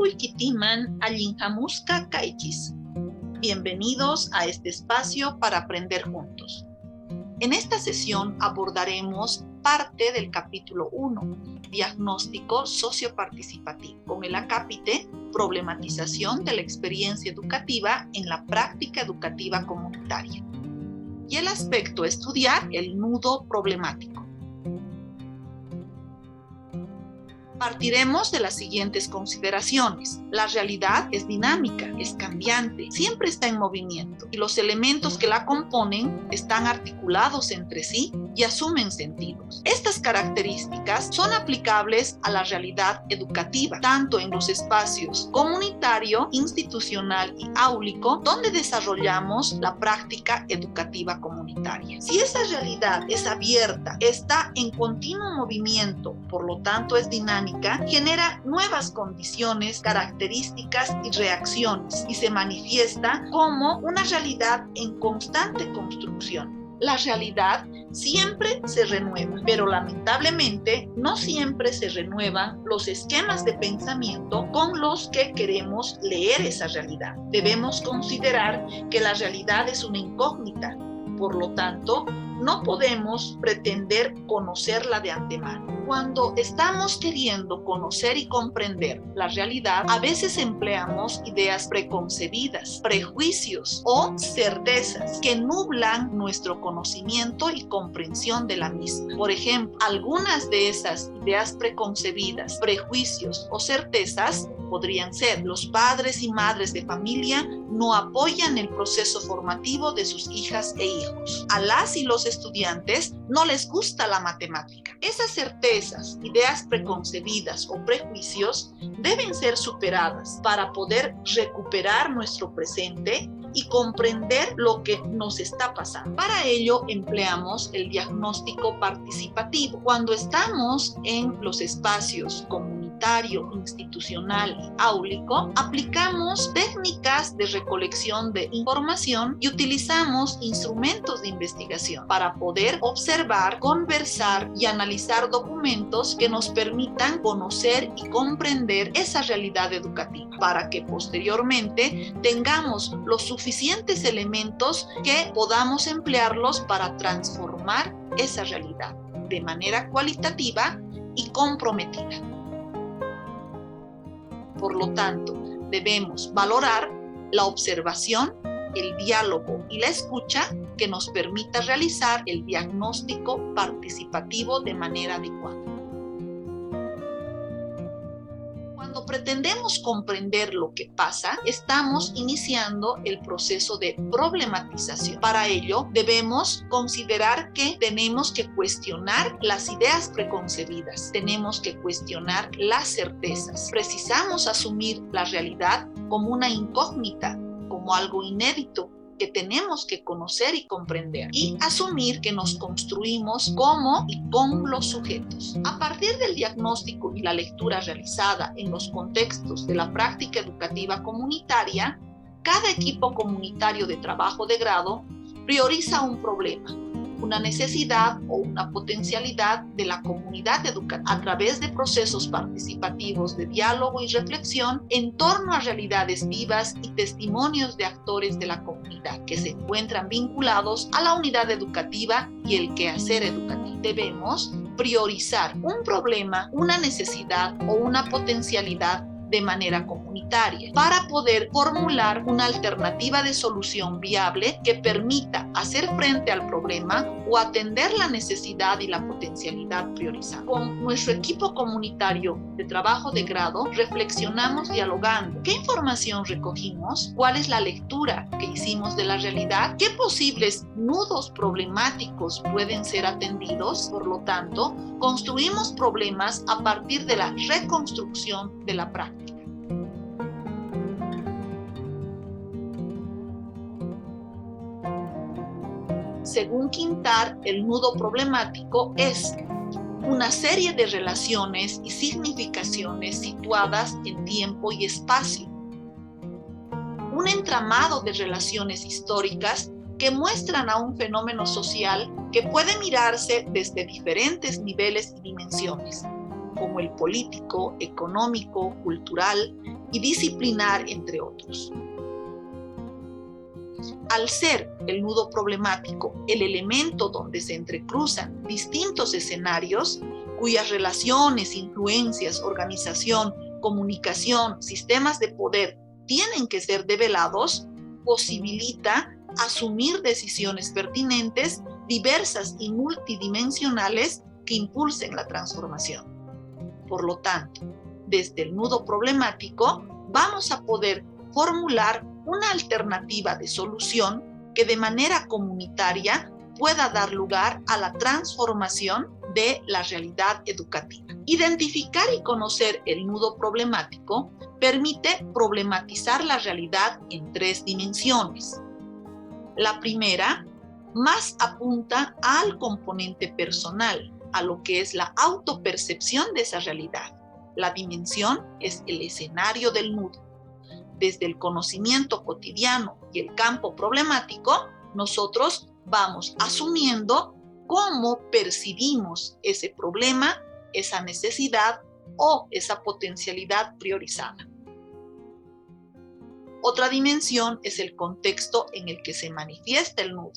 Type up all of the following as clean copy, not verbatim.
Kitiman Allinhamuska Kaichis. Bienvenidos a este espacio para aprender juntos. En esta sesión abordaremos parte del capítulo 1, Diagnóstico Socioparticipativo, con el acápite Problematización de la experiencia educativa en la práctica educativa comunitaria. Y el aspecto a estudiar, el nudo problemático. Partiremos de las siguientes consideraciones. La realidad es dinámica, es cambiante, siempre está en movimiento y los elementos que la componen están articulados entre sí y asumen sentidos. Estas características son aplicables a la realidad educativa, tanto en los espacios comunitario, institucional y áulico, donde desarrollamos la práctica educativa comunitaria. Si esa realidad es abierta, está en continuo movimiento, por lo tanto es dinámica, genera nuevas condiciones, características y reacciones y se manifiesta como una realidad en constante construcción. La realidad siempre se renueva, pero lamentablemente no siempre se renuevan los esquemas de pensamiento con los que queremos leer esa realidad. Debemos considerar que la realidad es una incógnita, por lo tanto, no podemos pretender conocerla de antemano. Cuando estamos queriendo conocer y comprender la realidad, a veces empleamos ideas preconcebidas, prejuicios o certezas que nublan nuestro conocimiento y comprensión de la misma. Por ejemplo, algunas de esas ideas preconcebidas, prejuicios o certezas podrían ser: los padres y madres de familia no apoyan el proceso formativo de sus hijas e hijos. A las y los estudiantes no les gusta la matemática. Esas certezas, ideas preconcebidas o prejuicios deben ser superadas para poder recuperar nuestro presente y comprender lo que nos está pasando. Para ello empleamos el diagnóstico participativo. Cuando estamos en los espacios comunitario, institucional y áulico, aplicamos técnicas de recolección de información y utilizamos instrumentos de investigación para poder observar, conversar y analizar documentos que nos permitan conocer y comprender esa realidad educativa, para que posteriormente tengamos los suficientes elementos que podamos emplearlos para transformar esa realidad de manera cualitativa y comprometida. Por lo tanto, debemos valorar la observación, el diálogo y la escucha que nos permita realizar el diagnóstico participativo de manera adecuada. Cuando pretendemos comprender lo que pasa, estamos iniciando el proceso de problematización. Para ello, debemos considerar que tenemos que cuestionar las ideas preconcebidas, tenemos que cuestionar las certezas. Precisamos asumir la realidad como una incógnita, como algo inédito que tenemos que conocer y comprender, y asumir que nos construimos como y con los sujetos. A partir del diagnóstico y la lectura realizada en los contextos de la práctica educativa comunitaria, cada equipo comunitario de trabajo de grado prioriza un problema, una necesidad o una potencialidad de la comunidad educativa a través de procesos participativos de diálogo y reflexión en torno a realidades vivas y testimonios de actores de la comunidad que se encuentran vinculados a la unidad educativa y el quehacer educativo. Debemos priorizar un problema, una necesidad o una potencialidad de manera comunitaria para poder formular una alternativa de solución viable que permita hacer frente al problema o atender la necesidad y la potencialidad priorizada. Con nuestro equipo comunitario de trabajo de grado reflexionamos dialogando. ¿Qué información recogimos? ¿Cuál es la lectura que hicimos de la realidad? ¿Qué posibles nudos problemáticos pueden ser atendidos? Por lo tanto, construimos problemas a partir de la reconstrucción de la práctica. Según Quintard, el nudo problemático es una serie de relaciones y significaciones situadas en tiempo y espacio. Un entramado de relaciones históricas que muestran a un fenómeno social que puede mirarse desde diferentes niveles y dimensiones, como el político, económico, cultural, y disciplinar, entre otros. Al ser el nudo problemático el elemento donde se entrecruzan distintos escenarios, cuyas relaciones, influencias, organización, comunicación, sistemas de poder tienen que ser develados, posibilita asumir decisiones pertinentes, diversas y multidimensionales que impulsen la transformación. Por lo tanto, desde el nudo problemático vamos a poder formular una alternativa de solución que de manera comunitaria pueda dar lugar a la transformación de la realidad educativa. Identificar y conocer el nudo problemático permite problematizar la realidad en 3 dimensiones. La primera, más apunta al componente personal, a lo que es la autopercepción de esa realidad. La dimensión es el escenario del nudo. Desde el conocimiento cotidiano y el campo problemático, nosotros vamos asumiendo cómo percibimos ese problema, esa necesidad o esa potencialidad priorizada. Otra dimensión es el contexto en el que se manifiesta el nudo.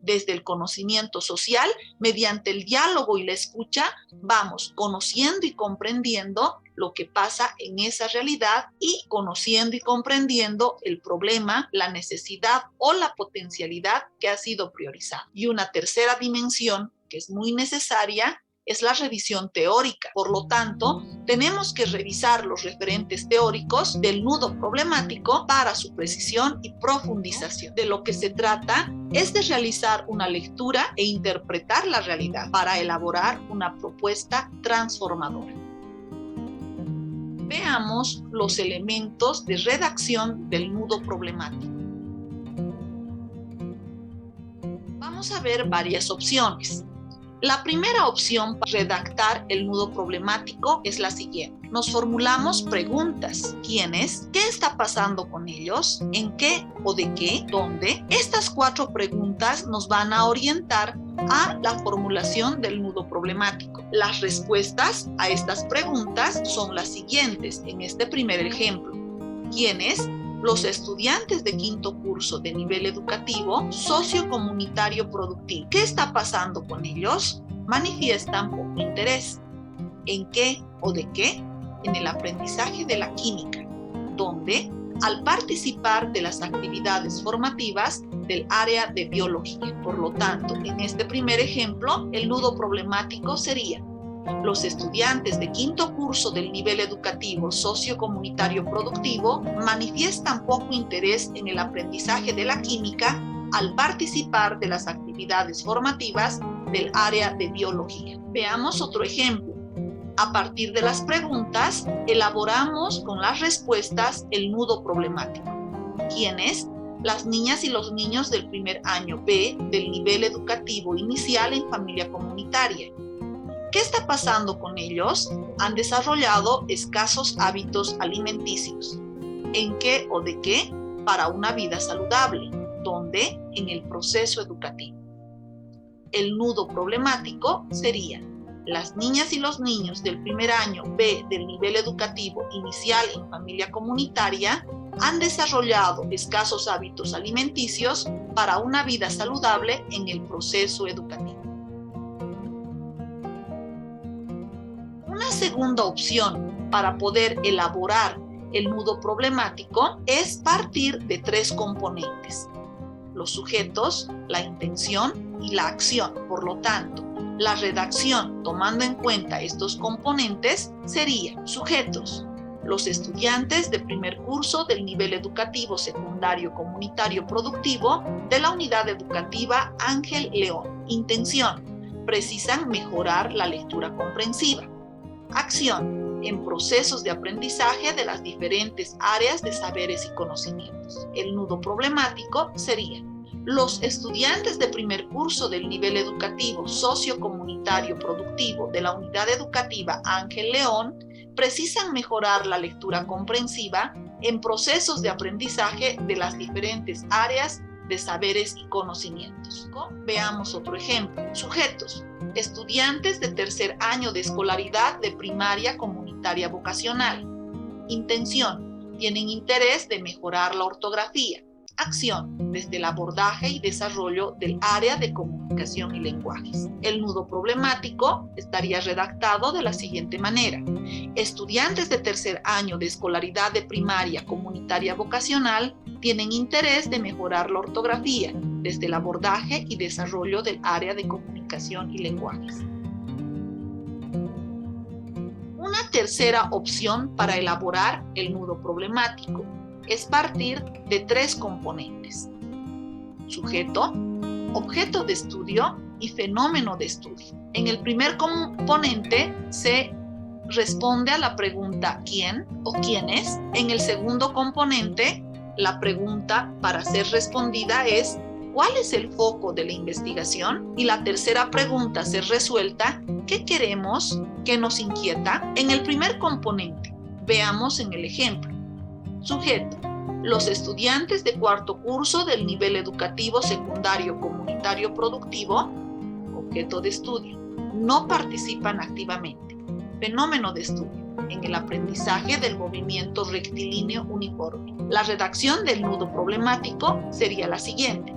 Desde el conocimiento social, mediante el diálogo y la escucha, vamos conociendo y comprendiendo lo que pasa en esa realidad y conociendo y comprendiendo el problema, la necesidad o la potencialidad que ha sido priorizada. Y una tercera dimensión que es muy necesaria es la revisión teórica. Por lo tanto, tenemos que revisar los referentes teóricos del nudo problemático para su precisión y profundización. De lo que se trata es de realizar una lectura e interpretar la realidad para elaborar una propuesta transformadora. Veamos los elementos de redacción del nudo problemático. Vamos a ver varias opciones. La primera opción para redactar el nudo problemático es la siguiente. Nos formulamos preguntas. ¿Quiénes? ¿Qué está pasando con ellos? ¿En qué o de qué? ¿Dónde? Estas 4 preguntas nos van a orientar a la formulación del nudo problemático. Las respuestas a estas preguntas son las siguientes en este primer ejemplo. ¿Quiénes? Los estudiantes de 5º curso de nivel educativo sociocomunitario productivo. ¿Qué está pasando con ellos? Manifiestan poco interés. ¿En qué o de qué? En el aprendizaje de la química, donde al participar de las actividades formativas del área de biología. Por lo tanto, en este primer ejemplo, el nudo problemático sería: los estudiantes de 5º curso del nivel educativo sociocomunitario productivo manifiestan poco interés en el aprendizaje de la química al participar de las actividades formativas del área de biología. Veamos otro ejemplo. A partir de las preguntas, elaboramos con las respuestas el nudo problemático. ¿Quiénes? Las niñas y los niños del primer año B del nivel educativo inicial en familia comunitaria. ¿Qué está pasando con ellos? Han desarrollado escasos hábitos alimenticios. ¿En qué o de qué? Para una vida saludable. ¿Dónde? En el proceso educativo. El nudo problemático sería: las niñas y los niños del primer año B del nivel educativo inicial en familia comunitaria han desarrollado escasos hábitos alimenticios para una vida saludable en el proceso educativo. Una segunda opción para poder elaborar el nudo problemático es partir de 3 componentes: los sujetos, la intención y la acción. Por lo tanto, la redacción, tomando en cuenta estos componentes, sería: sujetos, los estudiantes de primer curso del nivel educativo secundario comunitario productivo de la unidad educativa Ángel León. Intención: precisan mejorar la lectura comprensiva. Acción: en procesos de aprendizaje de las diferentes áreas de saberes y conocimientos. El nudo problemático sería: los estudiantes de primer curso del nivel educativo sociocomunitario productivo de la unidad educativa Ángel León precisan mejorar la lectura comprensiva en procesos de aprendizaje de las diferentes áreas de saberes y conocimientos. Veamos otro ejemplo. Sujetos: estudiantes de tercer año de escolaridad de primaria comunitaria vocacional. Intención. Tienen interés de mejorar la ortografía. Acción, desde el abordaje y desarrollo del área de comunicación y lenguajes. El nudo problemático estaría redactado de la siguiente manera. Estudiantes de tercer año de escolaridad de primaria comunitaria vocacional tienen interés de mejorar la ortografía, desde el abordaje y desarrollo del área de comunicación y lenguajes. Una tercera opción para elaborar el nudo problemático es partir de 3 componentes: sujeto, objeto de estudio y fenómeno de estudio. En el primer componente se responde a la pregunta ¿quién o quiénes? En el segundo componente, la pregunta para ser respondida es ¿cuál es el foco de la investigación? Y la tercera pregunta a ser resuelta, ¿qué queremos? ¿Qué nos inquieta? En el primer componente, veamos en el ejemplo. Sujeto. Los estudiantes de cuarto curso del nivel educativo secundario comunitario productivo, objeto de estudio, no participan activamente. Fenómeno de estudio. En el aprendizaje del movimiento rectilíneo uniforme. La redacción del nudo problemático sería la siguiente.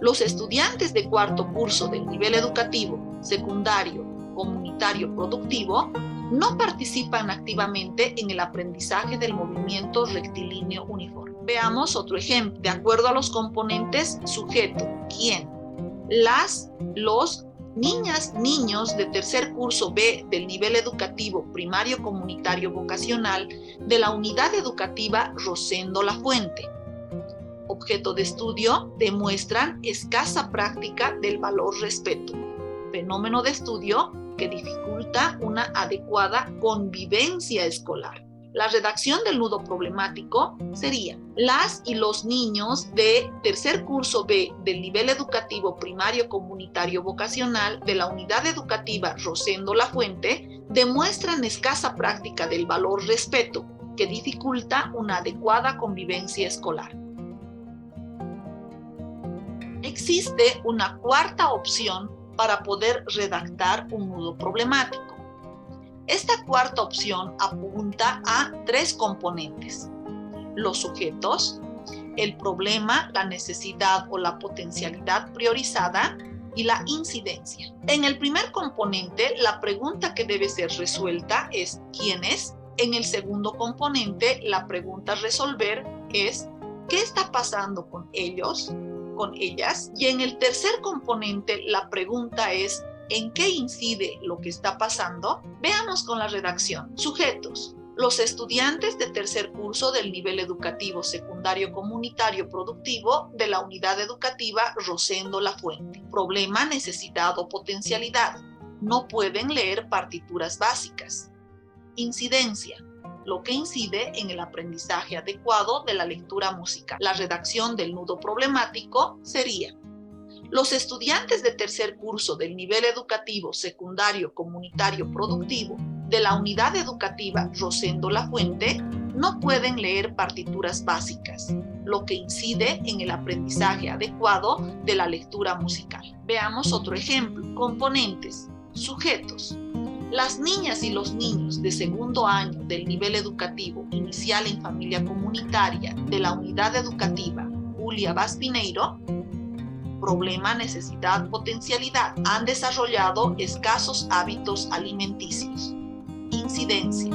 Los estudiantes de cuarto curso del nivel educativo secundario comunitario productivo no participan activamente en el aprendizaje del movimiento rectilíneo uniforme. Veamos otro ejemplo. De acuerdo a los componentes sujeto, ¿quién? Los niñas, niños de tercer curso B del nivel educativo primario comunitario vocacional de la unidad educativa Rosendo La Fuente. Objeto de estudio, demuestran escasa práctica del valor respeto. Fenómeno de estudio que dificulta una adecuada convivencia escolar. La redacción del nudo problemático sería: las y los niños de tercer curso B del nivel educativo primario comunitario vocacional de la unidad educativa Rosendo La Fuente demuestran escasa práctica del valor respeto que dificulta una adecuada convivencia escolar. Existe una cuarta opción para poder redactar un nudo problemático. Esta cuarta opción apunta a 3 componentes: los sujetos, el problema, la necesidad o la potencialidad priorizada y la incidencia. En el primer componente, la pregunta que debe ser resuelta es ¿quiénes? En el segundo componente, la pregunta a resolver es ¿qué está pasando con ellos? Con ellas. Y en el tercer componente, la pregunta es ¿en qué incide lo que está pasando? Veamos con la redacción. Sujetos. Los estudiantes de tercer curso del nivel educativo secundario comunitario productivo de la unidad educativa Rosendo La Fuente. Problema, necesidad o potencialidad. No pueden leer partituras básicas. Incidencia. Lo que incide en el aprendizaje adecuado de la lectura musical. La redacción del nudo problemático sería: los estudiantes de tercer curso del nivel educativo secundario comunitario productivo de la unidad educativa Rosendo La Fuente no pueden leer partituras básicas, lo que incide en el aprendizaje adecuado de la lectura musical. Veamos otro ejemplo. Componentes. Sujetos. Las niñas y los niños de segundo año del nivel educativo inicial en familia comunitaria de la unidad educativa Julia Vaz Pineiro, problema, necesidad, potencialidad, han desarrollado escasos hábitos alimenticios. Incidencia,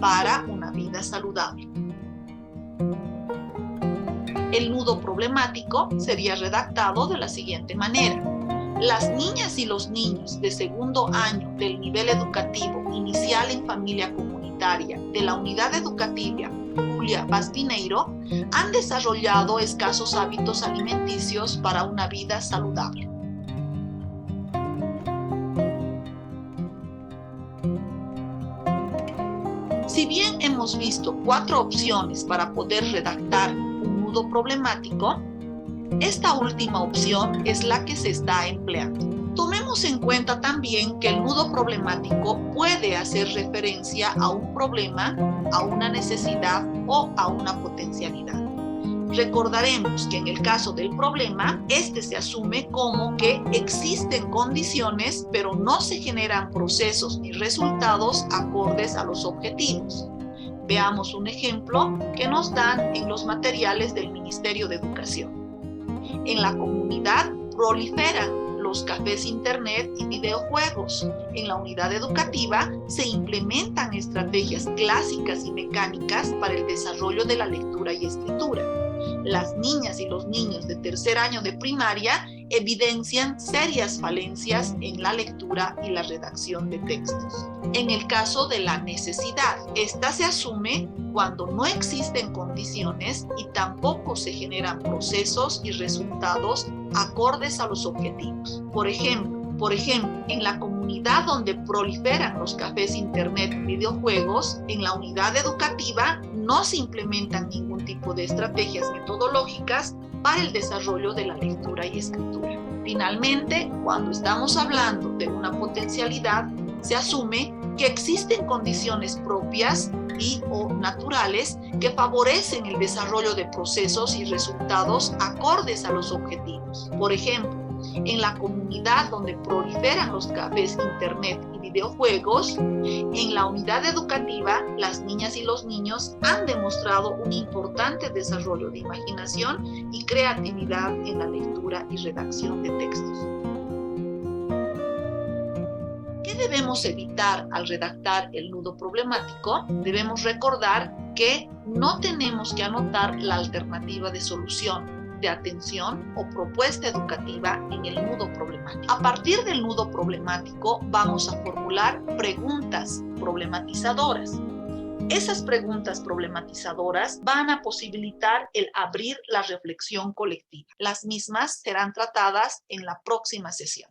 para una vida saludable. El nudo problemático sería redactado de la siguiente manera: las niñas y los niños de segundo año del nivel educativo inicial en familia comunitaria de la unidad educativa Julia Vaz Pineiro han desarrollado escasos hábitos alimenticios para una vida saludable. Si bien hemos visto 4 opciones para poder redactar un nudo problemático, esta última opción es la que se está empleando. Tomemos en cuenta también que el nudo problemático puede hacer referencia a un problema, a una necesidad o a una potencialidad. Recordaremos que en el caso del problema, este se asume como que existen condiciones, pero no se generan procesos ni resultados acordes a los objetivos. Veamos un ejemplo que nos dan en los materiales del Ministerio de Educación. En la comunidad proliferan los cafés internet y videojuegos. En la unidad educativa se implementan estrategias clásicas y mecánicas para el desarrollo de la lectura y escritura. Las niñas y los niños de tercer año de primaria evidencian serias falencias en la lectura y la redacción de textos. En el caso de la necesidad, esta se asume cuando no existen condiciones y tampoco se generan procesos y resultados acordes a los objetivos. Por ejemplo, en la comunidad donde proliferan los cafés internet y videojuegos, en la unidad educativa no se implementan ningún tipo de estrategias metodológicas para el desarrollo de la lectura y escritura. Finalmente, cuando estamos hablando de una potencialidad, se asume que existen condiciones propias y o naturales que favorecen el desarrollo de procesos y resultados acordes a los objetivos. Por ejemplo, en la comunidad donde proliferan los cafés internet y videojuegos, en la unidad educativa, las niñas y los niños han demostrado un importante desarrollo de imaginación y creatividad en la lectura y redacción de textos. ¿Qué debemos evitar al redactar el nudo problemático? Debemos recordar que no tenemos que anotar la alternativa de solución, de atención o propuesta educativa en el nudo problemático. A partir del nudo problemático vamos a formular preguntas problematizadoras. Esas preguntas problematizadoras van a posibilitar el abrir la reflexión colectiva. Las mismas serán tratadas en la próxima sesión.